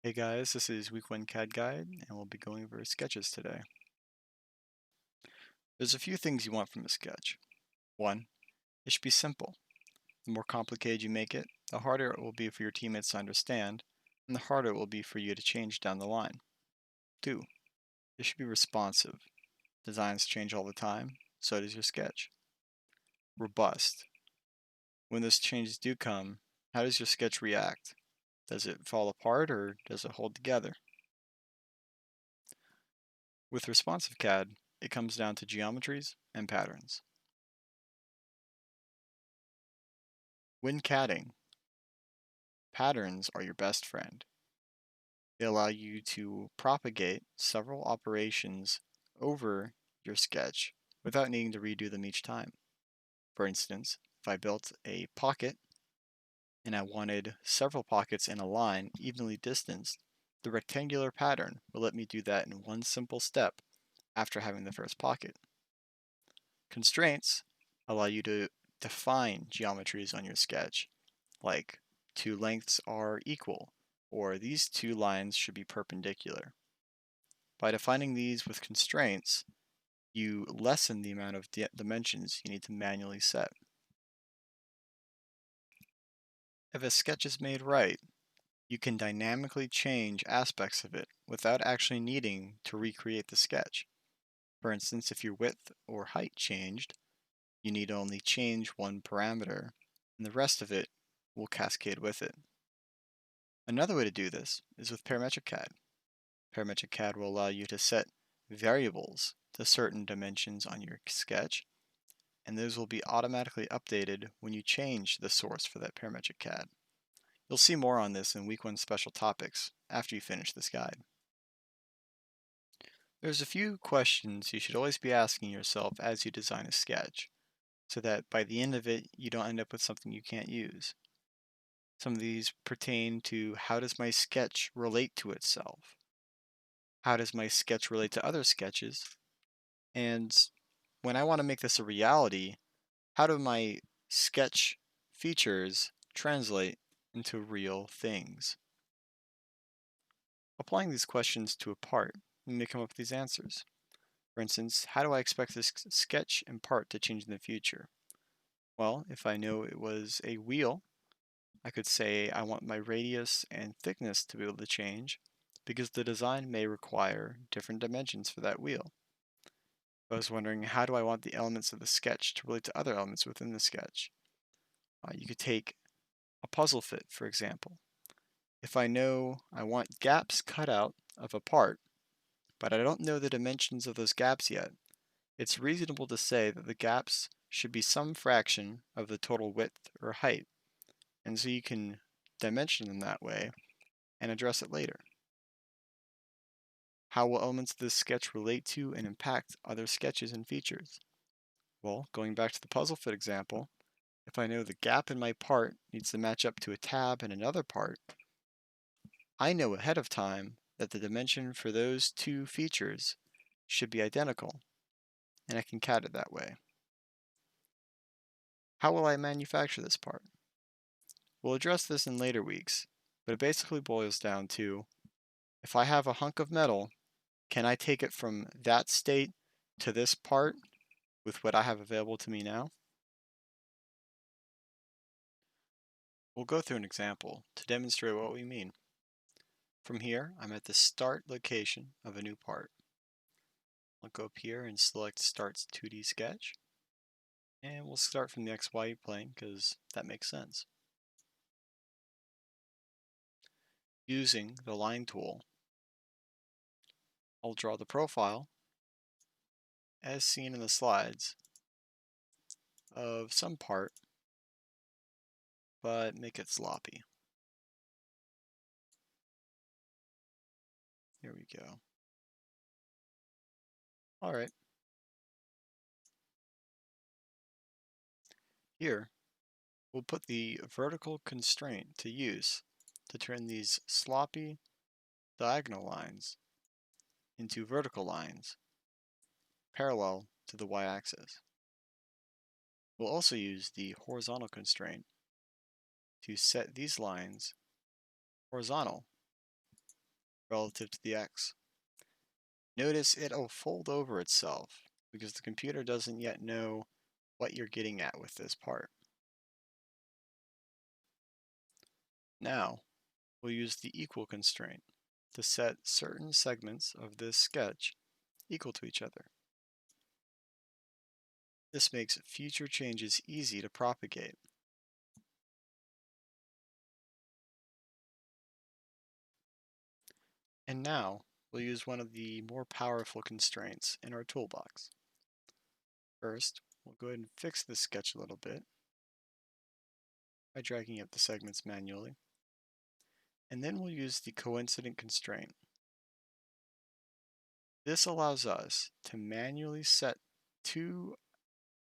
Hey guys, this is Week 1 CAD Guide, and we'll be going over sketches today. There's a few things you want from a sketch. One, it should be simple. The more complicated you make it, the harder it will be for your teammates to understand, and the harder it will be for you to change down the line. Two, it should be responsive. Designs change all the time, so does your sketch. Robust. When those changes do come, how does your sketch react? Does it fall apart or does it hold together? With responsive CAD, it comes down to geometries and patterns. When CADing, patterns are your best friend. They allow you to propagate several operations over your sketch without needing to redo them each time. For instance, if I built a pocket and I wanted several pockets in a line evenly distanced, the rectangular pattern will let me do that in one simple step after having the first pocket. Constraints allow you to define geometries on your sketch, like two lengths are equal, or these two lines should be perpendicular. By defining these with constraints, you lessen the amount of dimensions you need to manually set. If a sketch is made right, you can dynamically change aspects of it without actually needing to recreate the sketch. For instance, if your width or height changed, you need to only change one parameter, and the rest of it will cascade with it. Another way to do this is with parametric CAD. Parametric CAD will allow you to set variables to certain dimensions on your sketch, and those will be automatically updated when you change the source for that parametric CAD. You'll see more on this in Week 1 special topics after you finish this guide. There's a few questions you should always be asking yourself as you design a sketch, so that by the end of it, you don't end up with something you can't use. Some of these pertain to how does my sketch relate to itself? How does my sketch relate to other sketches? And when I want to make this a reality, how do my sketch features translate into real things? Applying these questions to a part, you may come up with these answers. For instance, how do I expect this sketch and part to change in the future? Well, if I know it was a wheel, I could say I want my radius and thickness to be able to change because the design may require different dimensions for that wheel. I was wondering, how do I want the elements of the sketch to relate to other elements within the sketch? You could take a puzzle fit, for example. If I know I want gaps cut out of a part, but I don't know the dimensions of those gaps yet, it's reasonable to say that the gaps should be some fraction of the total width or height, and so you can dimension them that way and address it later. How will elements of this sketch relate to and impact other sketches and features? Well, going back to the puzzle fit example, if I know the gap in my part needs to match up to a tab in another part, I know ahead of time that the dimension for those two features should be identical, and I can CAD it that way. How will I manufacture this part? We'll address this in later weeks, but it basically boils down to, if I have a hunk of metal, can I take it from that state to this part with what I have available to me now? We'll go through an example to demonstrate what we mean. From here, I'm at the start location of a new part. I'll go up here and select Start's 2D Sketch, and we'll start from the XY plane because that makes sense. Using the line tool, I'll draw the profile, as seen in the slides, of some part, but make it sloppy. Here we go. Alright, here we'll put the vertical constraint to use to turn these sloppy diagonal lines into vertical lines parallel to the y-axis. We'll also use the horizontal constraint to set these lines horizontal relative to the x. Notice it'll fold over itself because the computer doesn't yet know what you're getting at with this part. Now, we'll use the equal constraint to set certain segments of this sketch equal to each other. This makes future changes easy to propagate. And now, we'll use one of the more powerful constraints in our toolbox. First, we'll go ahead and fix this sketch a little bit by dragging up the segments manually. And then we'll use the coincident constraint. This allows us to manually set two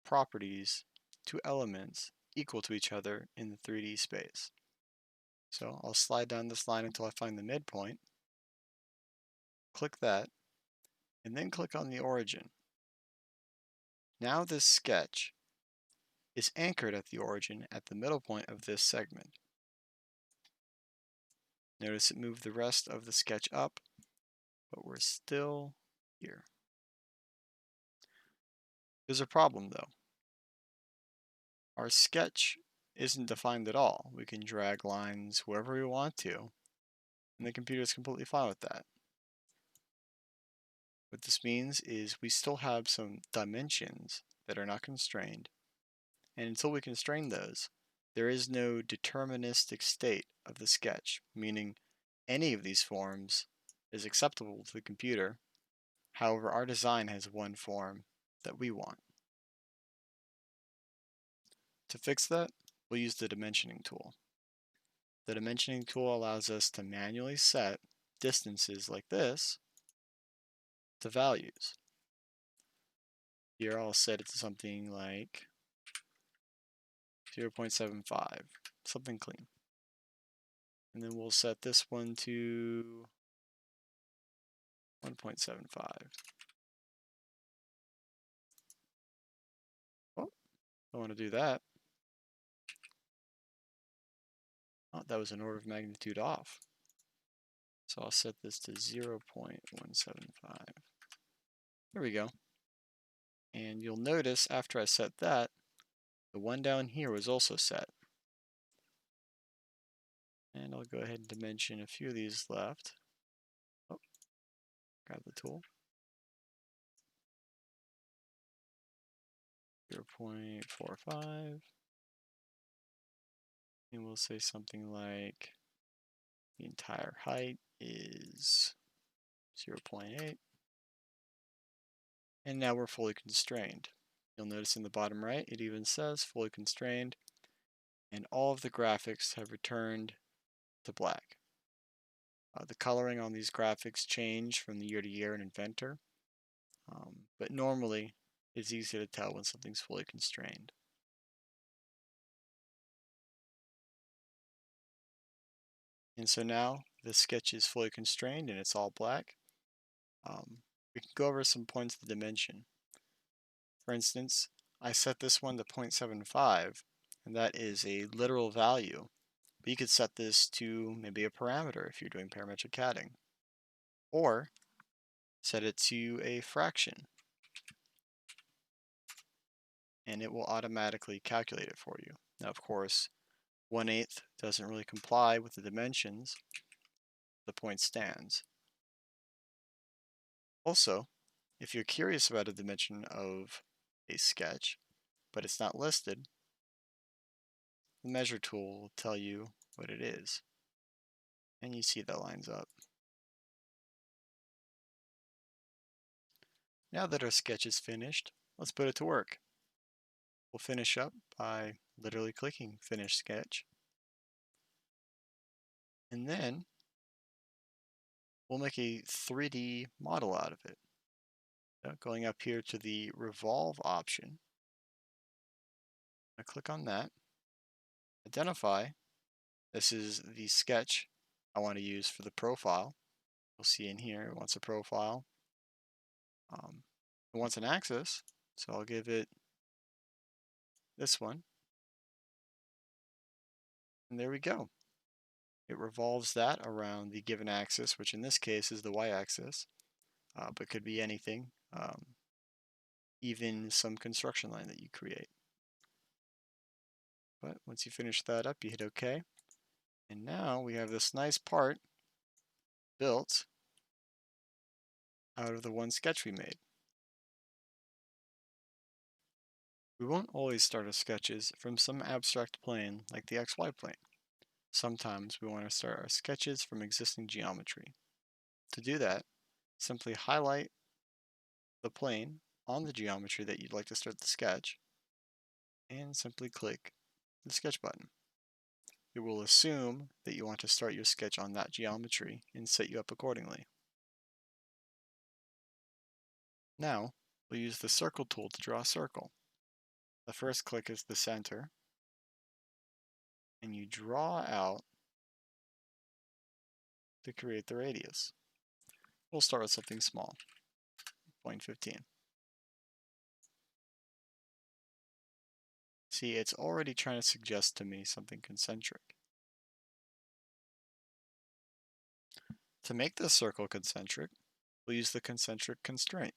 properties, two elements equal to each other in the 3D space. So I'll slide down this line until I find the midpoint, click that, and then click on the origin. Now this sketch is anchored at the origin at the middle point of this segment. Notice it moved the rest of the sketch up, but we're still here. There's a problem though. Our sketch isn't defined at all. We can drag lines wherever we want to, and the computer is completely fine with that. What this means is we still have some dimensions that are not constrained, and until we constrain those, there is no deterministic state of the sketch, meaning any of these forms is acceptable to the computer. However, our design has one form that we want. To fix that, we'll use the dimensioning tool. The dimensioning tool allows us to manually set distances like this to values. Here I'll set it to something like 0.75, something clean. And then we'll set this one to 1.75. Oh, I want to do that. Oh, that was an order of magnitude off. So I'll set this to 0.175. There we go. And you'll notice after I set that, the one down here was also set. And I'll go ahead and dimension a few of these left. Oh, grab the tool. 0.45. And we'll say something like the entire height is 0.8. And now we're fully constrained. You'll notice in the bottom right, it even says fully constrained, and all of the graphics have returned to black. The coloring on these graphics change from the year to year in Inventor, but normally it's easy to tell when something's fully constrained. And so now the sketch is fully constrained and it's all black. We can go over some points of dimension. For instance, I set this one to 0.75, and that is a literal value. But you could set this to maybe a parameter if you're doing parametric CADing. Or set it to a fraction, and it will automatically calculate it for you. Now, of course, 1/8 doesn't really comply with the dimensions. The point stands. Also, if you're curious about a dimension of a sketch, but it's not listed, the measure tool will tell you what it is. And you see that lines up. Now that our sketch is finished, let's put it to work. We'll finish up by literally clicking Finish Sketch. And then we'll make a 3D model out of it. So going up here to the Revolve option, I click on that. Identify. This is the sketch I want to use for the profile. You'll see in here it wants a profile. It wants an axis, so I'll give it this one. And there we go. It revolves that around the given axis, which in this case is the y-axis, but could be anything, even some construction line that you create. But once you finish that up, you hit OK. And now we have this nice part built out of the one sketch we made. We won't always start our sketches from some abstract plane like the XY plane. Sometimes we want to start our sketches from existing geometry. To do that, simply highlight the plane on the geometry that you'd like to start the sketch, and simply click the sketch button. It will assume that you want to start your sketch on that geometry and set you up accordingly. Now, we'll use the circle tool to draw a circle. The first click is the center, and you draw out to create the radius. We'll start with something small, 0.15. See, it's already trying to suggest to me something concentric. To make this circle concentric, we'll use the concentric constraint.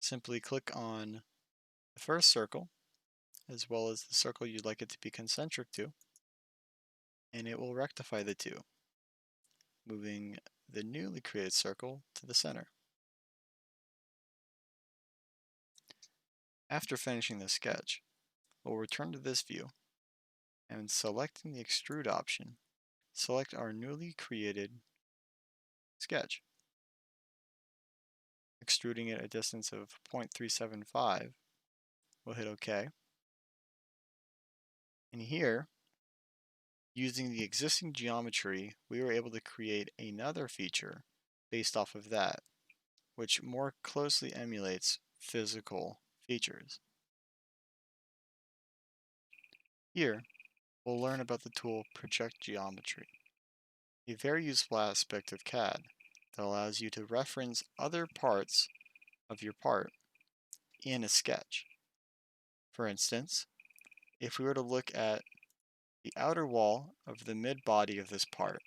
Simply click on the first circle, as well as the circle you'd like it to be concentric to, and it will rectify the two, moving the newly created circle to the center. After finishing the sketch, we'll return to this view, and selecting the extrude option, select our newly created sketch. Extruding it a distance of 0.375, we'll hit OK. And here, using the existing geometry, we were able to create another feature based off of that, which more closely emulates physical features. Here, we'll learn about the tool Project Geometry, a very useful aspect of CAD that allows you to reference other parts of your part in a sketch. For instance, if we were to look at the outer wall of the mid-body of this part,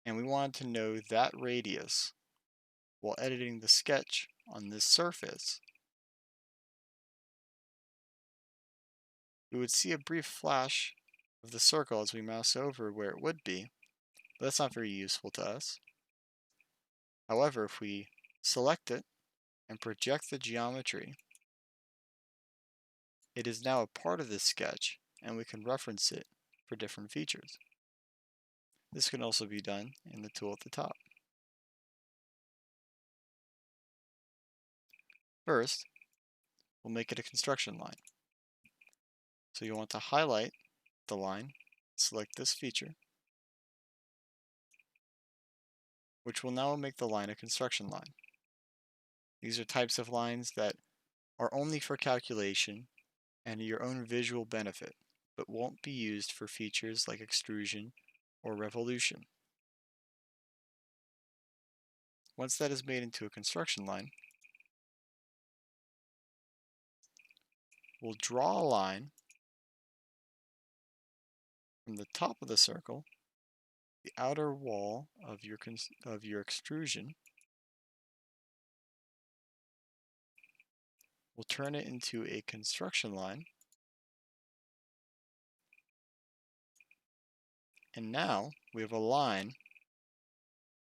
and we wanted to know that radius while editing the sketch on this surface, we would see a brief flash of the circle as we mouse over where it would be, but that's not very useful to us. However, if we select it and project the geometry, it is now a part of this sketch, and we can reference it for different features. This can also be done in the tool at the top. First, we'll make it a construction line. So you want to highlight the line, select this feature, which will now make the line a construction line. These are types of lines that are only for calculation and your own visual benefit, but won't be used for features like extrusion or revolution. Once that is made into a construction line, we'll draw a line from the top of the circle, the outer wall of your extrusion. We'll turn it into a construction line. And now we have a line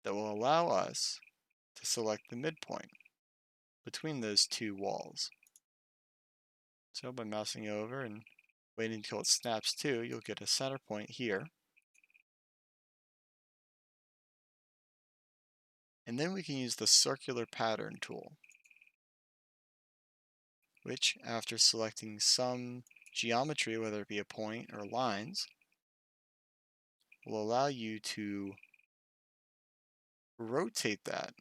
that will allow us to select the midpoint between those two walls. So by mousing over and waiting until it snaps to, you'll get a center point here. And then we can use the circular pattern tool, which, after selecting some geometry, whether it be a point or lines, will allow you to rotate that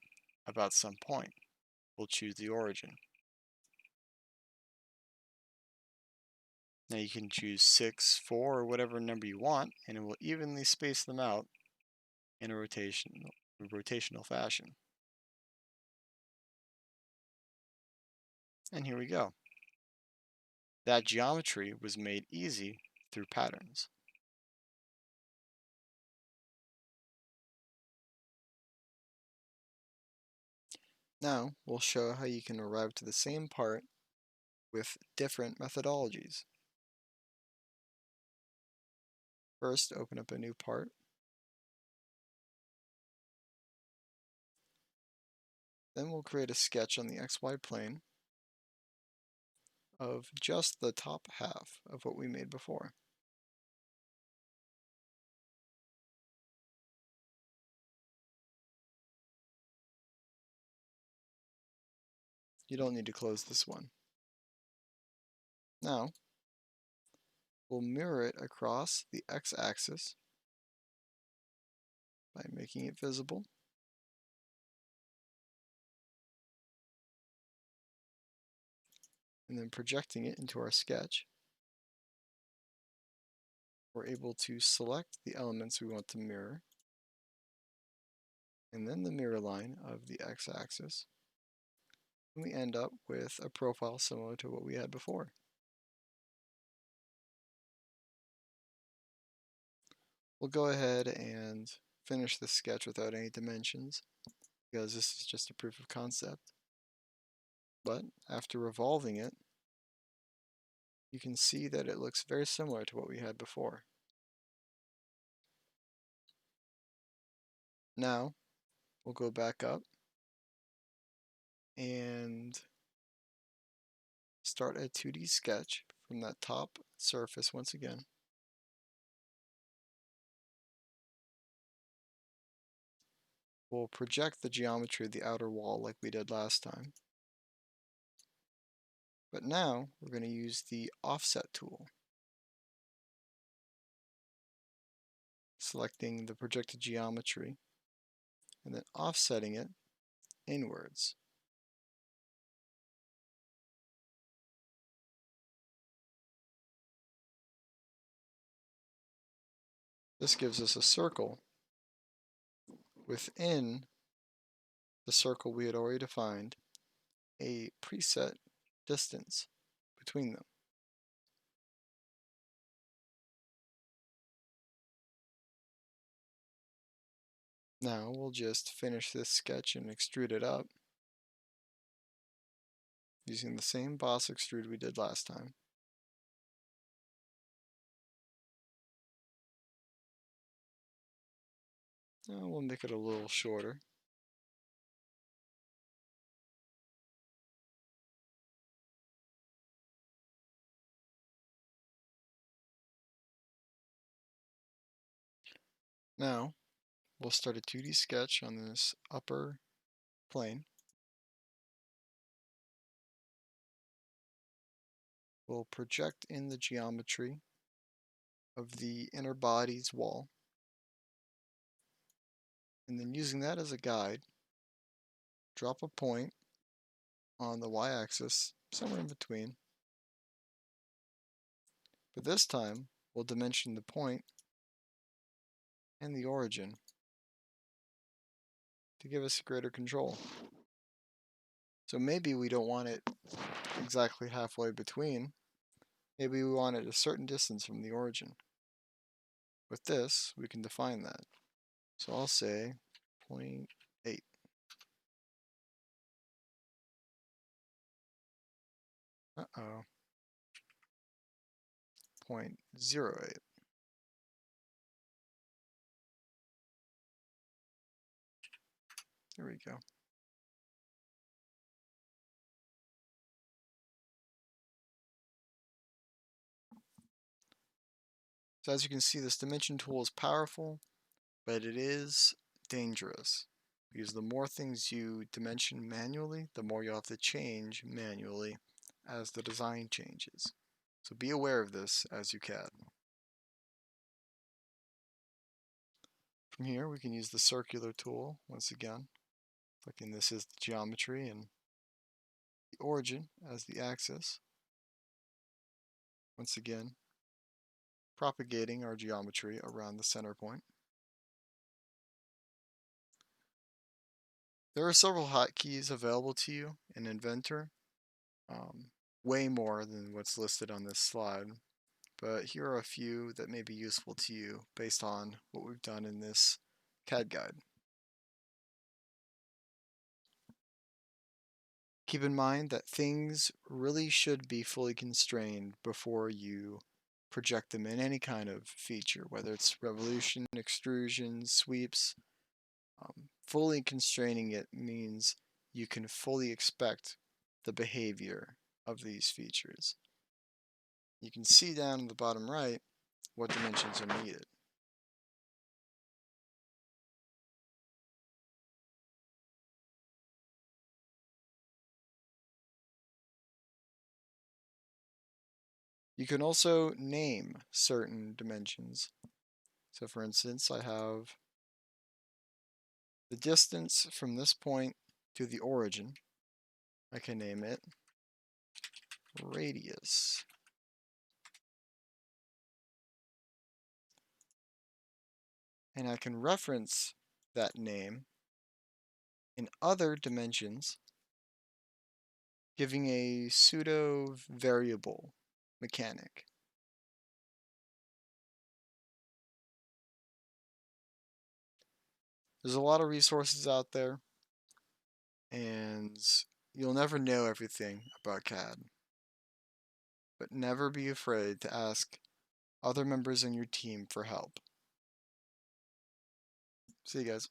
about some point. We'll choose the origin. Now you can choose 6, 4, or whatever number you want, and it will evenly space them out in a rotational fashion. And here we go. That geometry was made easy through patterns. Now, we'll show how you can arrive to the same part with different methodologies. First, open up a new part. Then we'll create a sketch on the XY plane of just the top half of what we made before. You don't need to close this one. Now, we'll mirror it across the x-axis by making it visible. And then projecting it into our sketch. We're able to select the elements we want to mirror, and then the mirror line of the x-axis. And we end up with a profile similar to what we had before. We'll go ahead and finish the sketch without any dimensions, because this is just a proof of concept. But after revolving it, you can see that it looks very similar to what we had before. Now, we'll go back up and start a 2D sketch from that top surface once again. We'll project the geometry of the outer wall like we did last time. But now we're going to use the offset tool, selecting the projected geometry and then offsetting it inwards. This gives us a circle within the circle we had already defined, a preset distance between them. Now we'll just finish this sketch and extrude it up using the same boss extrude we did last time. Now we'll make it a little shorter. Now we'll start a 2D sketch on this upper plane. We'll project in the geometry of the inner body's wall, and then using that as a guide, drop a point on the y-axis, somewhere in between. But this time, we'll dimension the point and the origin to give us greater control. So maybe we don't want it exactly halfway between. Maybe we want it a certain distance from the origin. With this, we can define that. So I'll say 0.8. Uh-oh. 0.08. There we go. So as you can see, this dimension tool is powerful, but it is dangerous, because the more things you dimension manually, the more you'll have to change manually as the design changes. So be aware of this as you CAD. From here, we can use the circular tool once again, looking this is the geometry and the origin as the axis. Once again, propagating our geometry around the center point. There are several hotkeys available to you in Inventor, way more than what's listed on this slide. but here are a few that may be useful to you based on what we've done in this CAD guide. Keep in mind that things really should be fully constrained before you project them in any kind of feature, whether it's revolution, extrusion, sweeps. Fully constraining it means you can fully expect the behavior of these features. You can see down in the bottom right what dimensions are needed. You can also name certain dimensions. So for instance, I have the distance from this point to the origin. I can name it radius. And I can reference that name in other dimensions, giving a pseudo variable mechanic. There's a lot of resources out there, and you'll never know everything about CAD. But never be afraid to ask other members in your team for help. See you guys.